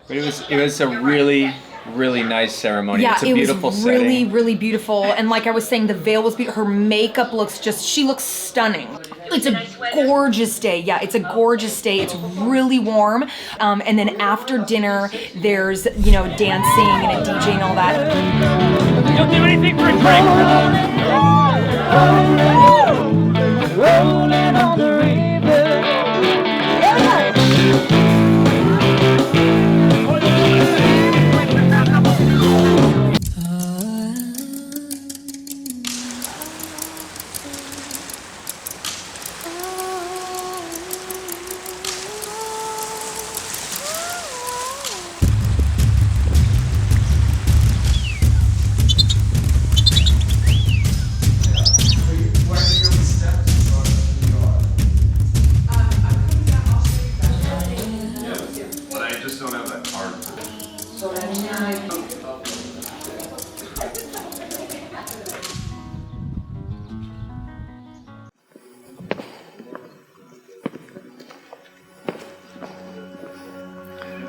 But it was a really, really nice ceremony. Yeah, it's a beautiful was really, setting. really beautiful. And like I was saying, the veil was beautiful. Her makeup looks she looks stunning. It's a gorgeous day. Yeah, it's a gorgeous day. It's really warm. And then after dinner, there's, you know, dancing and a DJ and all that. You'll do anything for a drink. Rolling on the river.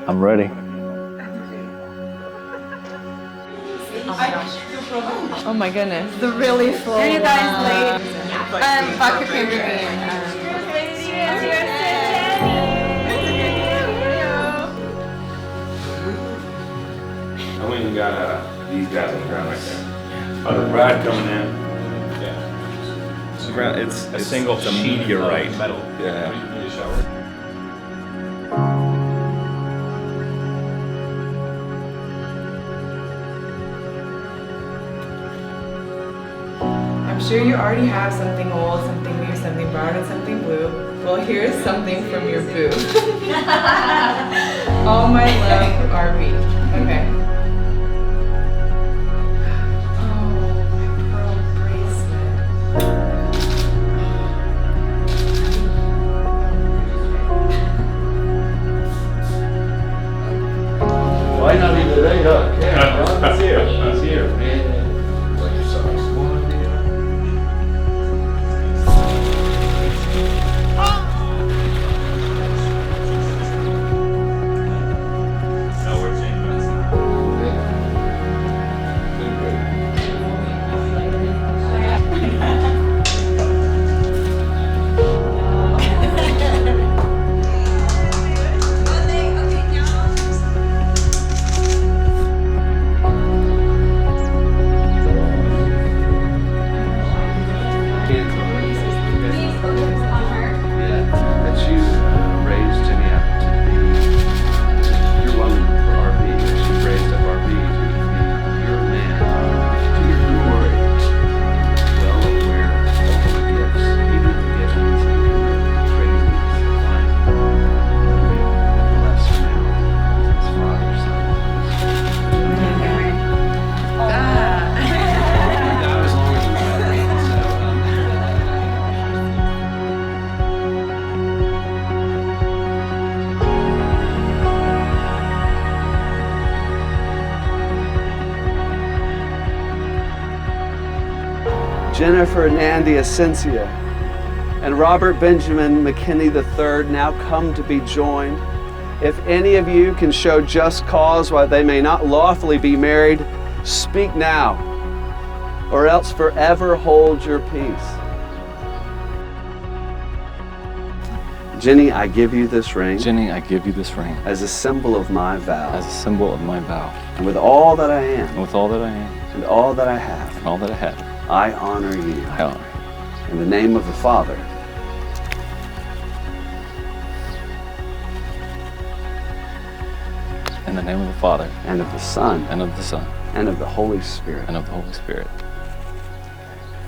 I'm ready. Oh my goodness. The really full. Are you guys late? Vodka cranberry. I went and got these guys on the ground right there. Other ride coming in. Yeah. It's a single meteorite. Metal. Yeah. I'm sure you already have something old, something new, something brown, and something blue. Well, here's something from your boo. All my love, RB. Okay. Oh, my pearl bracelet. Why not even today, huh? Yeah, let's hear it. Let's hear it, man. Jennifer Nandi Essentia and Robert Benjamin McKinney III now come to be joined. If any of you can show just cause why they may not lawfully be married, speak now, or else forever hold your peace. Jennie, I give you this ring. Jennie, I give you this ring as a symbol of my vow. as a symbol of my vow. And with all that I am. And with all that I am. And all that I have. And all that I have. I honor you. I honor you. In the name of the Father. In the name of the Father. And of the Son. And of the Son. And of the Holy Spirit. And of the Holy Spirit.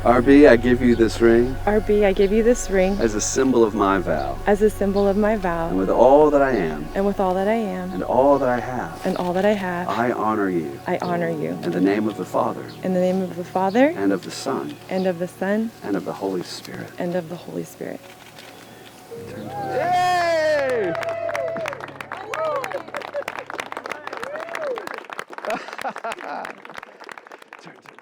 RB, I give you this ring. RB, I give you this ring as a symbol of my vow. as a symbol of my vow. And with all that I am. And with all that I am. And all that I have. And all that I have. I honor you. I honor you. In the name of the Father. In the name of the Father. And of the Son. And of the Son. And of the Holy Spirit. And of the Holy Spirit. Yay! Turn to